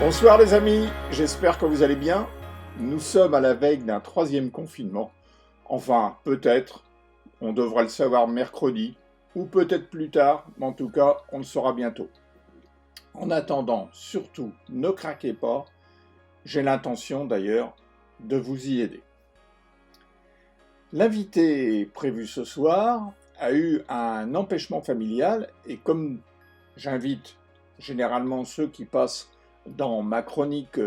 Bonsoir les amis, j'espère que vous allez bien. Nous sommes à la veille d'un 3e confinement. Enfin, peut-être, on devra le savoir mercredi, ou peut-être plus tard, mais en tout cas, on le saura bientôt. En attendant, surtout, ne craquez pas, j'ai l'intention d'ailleurs de vous y aider. L'invité prévu ce soir a eu un empêchement familial et comme j'invite généralement ceux qui passent dans ma chronique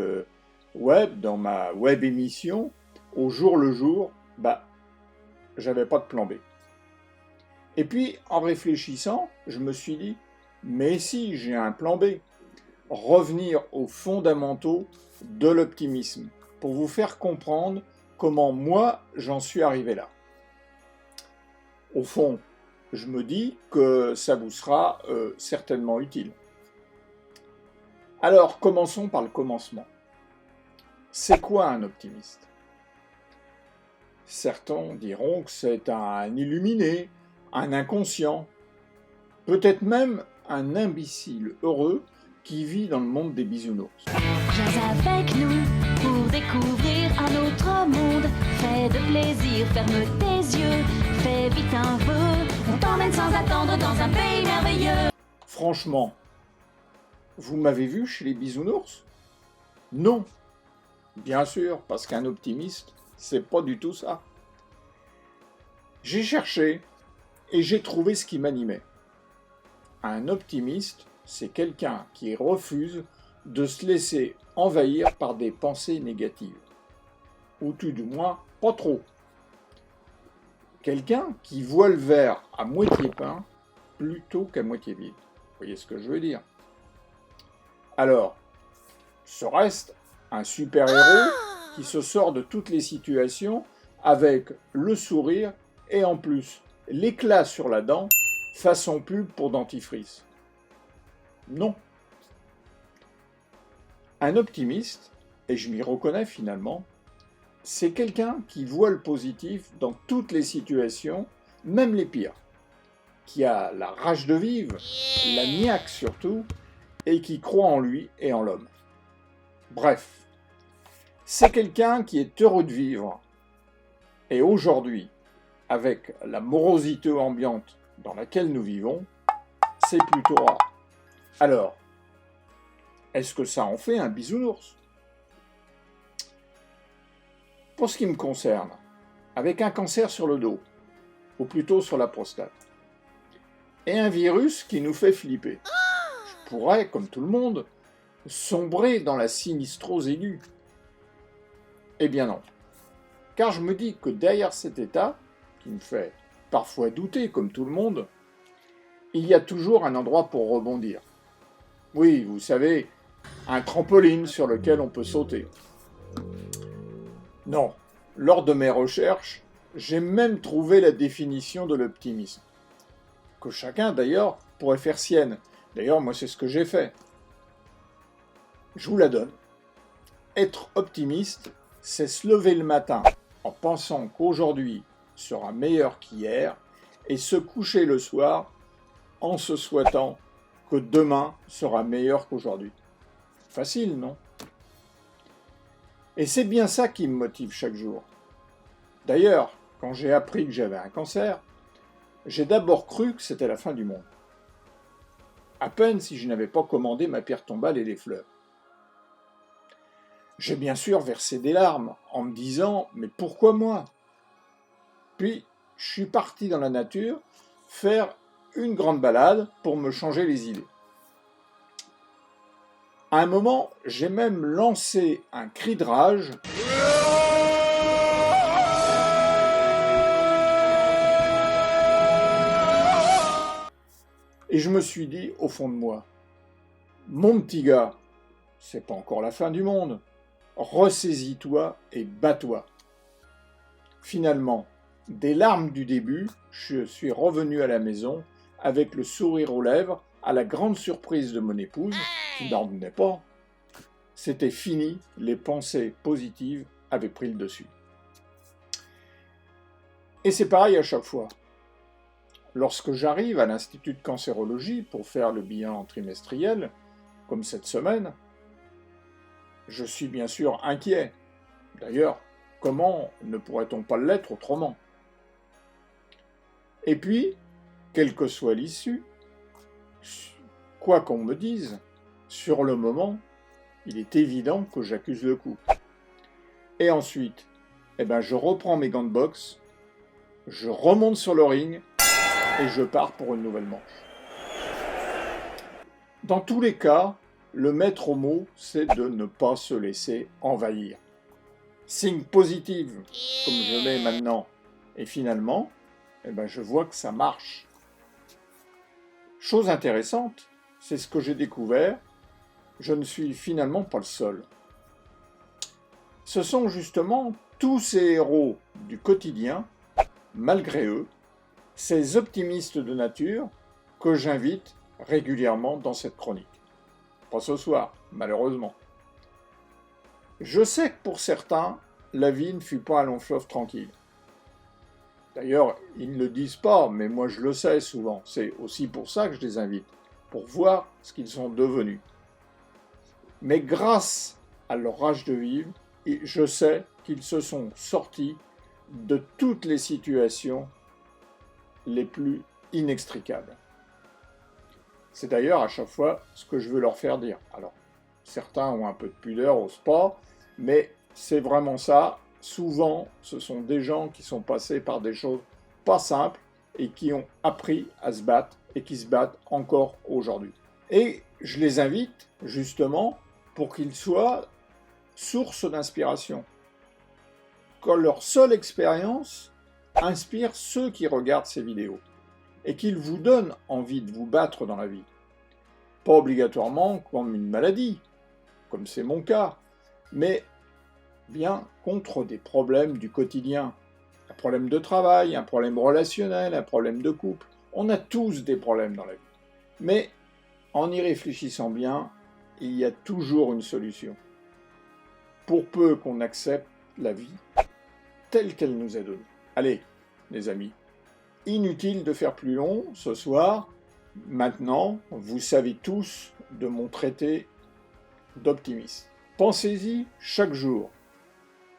web, dans ma web émission, au jour le jour, j'avais pas de plan B. Et puis, en réfléchissant, je me suis dit, mais si j'ai un plan B, revenir aux fondamentaux de l'optimisme, pour vous faire comprendre comment moi j'en suis arrivé là. Au fond, je me dis que ça vous sera certainement utile. Alors, commençons par le commencement. C'est quoi un optimiste? Certains diront que c'est un illuminé, un inconscient, peut-être même un imbécile heureux qui vit dans le monde des bisounours. Viens avec nous pour découvrir un autre monde. Fais de plaisir, ferme tes yeux, fais vite un vœu. On t'emmène sans attendre dans un pays merveilleux. Franchement, vous m'avez vu chez les bisounours? Non. Bien sûr, parce qu'un optimiste, c'est pas du tout ça. J'ai cherché et j'ai trouvé ce qui m'animait. Un optimiste, c'est quelqu'un qui refuse de se laisser envahir par des pensées négatives. Ou tout du moins, pas trop. Quelqu'un qui voit le verre à moitié plein plutôt qu'à moitié vide. Vous voyez ce que je veux dire? Alors, ce reste un super-héros qui se sort de toutes les situations avec le sourire et en plus l'éclat sur la dent façon pub pour dentifrice. Non. Un optimiste, et je m'y reconnais finalement, c'est quelqu'un qui voit le positif dans toutes les situations, même les pires, qui a la rage de vivre, la niaque surtout, et qui croit en lui et en l'homme. Bref, c'est quelqu'un qui est heureux de vivre. Et aujourd'hui, avec la morosité ambiante dans laquelle nous vivons, c'est plutôt rare. Alors, est-ce que ça en fait un bisounours? Pour ce qui me concerne, avec un cancer sur le dos, ou plutôt sur la prostate, et un virus qui nous fait flipper, je pourrais, comme tout le monde, sombrer dans la sinistrose aiguë. Eh bien non, car je me dis que derrière cet état, qui me fait parfois douter comme tout le monde, il y a toujours un endroit pour rebondir. Oui, vous savez, un trampoline sur lequel on peut sauter. Non, lors de mes recherches, j'ai même trouvé la définition de l'optimisme, que chacun d'ailleurs pourrait faire sienne. D'ailleurs, moi c'est ce que j'ai fait. Je vous la donne. Être optimiste, c'est se lever le matin en pensant qu'aujourd'hui sera meilleur qu'hier et se coucher le soir en se souhaitant que demain sera meilleur qu'aujourd'hui. Facile, non? Et c'est bien ça qui me motive chaque jour. D'ailleurs, quand j'ai appris que j'avais un cancer, j'ai d'abord cru que c'était la fin du monde. À peine si je n'avais pas commandé ma pierre tombale et les fleurs. J'ai bien sûr versé des larmes en me disant « mais pourquoi moi ?» Puis, je suis parti dans la nature faire une grande balade pour me changer les idées. À un moment, j'ai même lancé un cri de rage. Et je me suis dit au fond de moi, mon petit gars, c'est pas encore la fin du monde. Ressaisis-toi et bats-toi. Finalement, des larmes du début, je suis revenu à la maison avec le sourire aux lèvres, à la grande surprise de mon épouse, qui n'en revenait pas. C'était fini, les pensées positives avaient pris le dessus. Et c'est pareil à chaque fois. Lorsque j'arrive à l'Institut de cancérologie pour faire le bilan trimestriel, comme cette semaine, je suis bien sûr inquiet. D'ailleurs, comment ne pourrait-on pas l'être autrement? Et puis, quelle que soit l'issue, quoi qu'on me dise, sur le moment, il est évident que j'accuse le coup. Et ensuite, je reprends mes gants de boxe, je remonte sur le ring et je pars pour une nouvelle manche. Dans tous les cas, le maître mot, c'est de ne pas se laisser envahir. Signe positif, comme je l'ai maintenant, et finalement, je vois que ça marche. Chose intéressante, c'est ce que j'ai découvert, je ne suis finalement pas le seul. Ce sont justement tous ces héros du quotidien, malgré eux, ces optimistes de nature que j'invite régulièrement dans cette chronique. Pas ce soir, malheureusement. Je sais que pour certains, la vie ne fut pas un long fleuve tranquille. D'ailleurs, ils ne le disent pas, mais moi je le sais souvent. C'est aussi pour ça que je les invite, pour voir ce qu'ils sont devenus. Mais grâce à leur rage de vivre, je sais qu'ils se sont sortis de toutes les situations les plus inextricables. C'est d'ailleurs à chaque fois ce que je veux leur faire dire. Alors, certains ont un peu de pudeur, n'osent pas, mais c'est vraiment ça. Souvent, ce sont des gens qui sont passés par des choses pas simples et qui ont appris à se battre et qui se battent encore aujourd'hui. Et je les invite justement pour qu'ils soient source d'inspiration. Que leur seule expérience inspire ceux qui regardent ces vidéos et qu'ils vous donnent envie de vous battre dans la vie. Pas obligatoirement comme une maladie, comme c'est mon cas, mais bien contre des problèmes du quotidien. Un problème de travail, un problème relationnel, un problème de couple. On a tous des problèmes dans la vie. Mais en y réfléchissant bien, il y a toujours une solution. Pour peu qu'on accepte la vie telle qu'elle nous est donnée. Allez, les amis, inutile de faire plus long ce soir. Maintenant, vous savez tous de mon traité d'optimisme. Pensez-y chaque jour,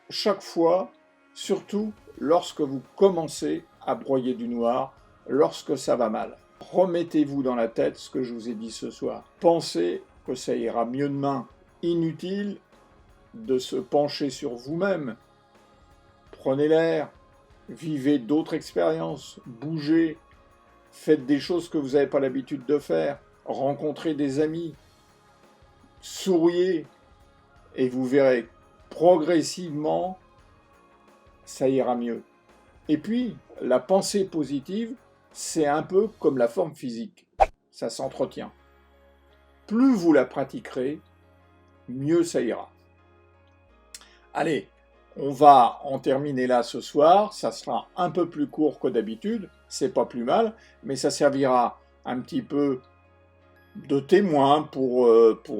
chaque fois, surtout lorsque vous commencez à broyer du noir, lorsque ça va mal. Remettez-vous dans la tête ce que je vous ai dit ce soir. Pensez que ça ira mieux demain. Inutile de se pencher sur vous-même. Prenez l'air, vivez d'autres expériences, bougez, faites des choses que vous n'avez pas l'habitude de faire, rencontrez des amis, souriez, et vous verrez progressivement, ça ira mieux. Et puis, la pensée positive, c'est un peu comme la forme physique, ça s'entretient. Plus vous la pratiquerez, mieux ça ira. Allez, on va en terminer là ce soir, ça sera un peu plus court que d'habitude, c'est pas plus mal, mais ça servira un petit peu de témoin pour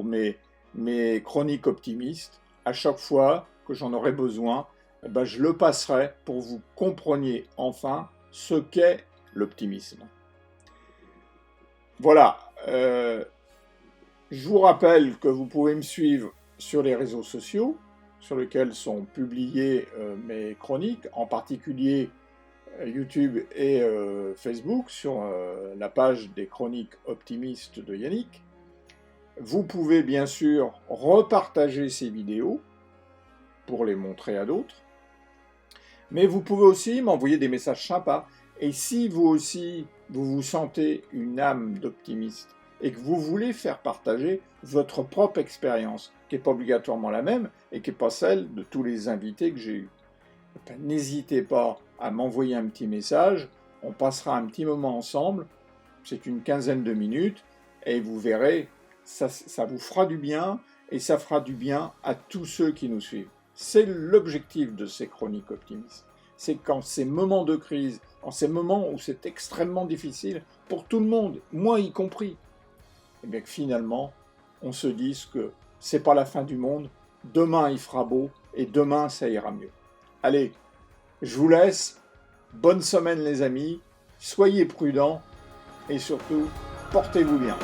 mes chroniques optimistes. À chaque fois que j'en aurai besoin, je le passerai pour que vous compreniez enfin ce qu'est l'optimisme. Voilà, je vous rappelle que vous pouvez me suivre sur les réseaux sociaux, sur lesquels sont publiées mes chroniques, en particulier YouTube et Facebook, sur la page des chroniques optimistes de Yannick. Vous pouvez bien sûr repartager ces vidéos pour les montrer à d'autres, mais vous pouvez aussi m'envoyer des messages sympas. Et si vous aussi, vous vous sentez une âme d'optimiste et que vous voulez faire partager votre propre expérience, qui n'est pas obligatoirement la même et qui n'est pas celle de tous les invités que j'ai eus, n'hésitez pas à m'envoyer un petit message, on passera un petit moment ensemble, c'est une quinzaine de minutes, et vous verrez, ça vous fera du bien, et ça fera du bien à tous ceux qui nous suivent. C'est l'objectif de ces chroniques optimistes. C'est qu'en ces moments de crise, en ces moments où c'est extrêmement difficile, pour tout le monde, moi y compris, et bien que finalement, on se dise que c'est pas la fin du monde, demain il fera beau, et demain ça ira mieux. Allez, je vous laisse, bonne semaine les amis, soyez prudents, et surtout, portez-vous bien.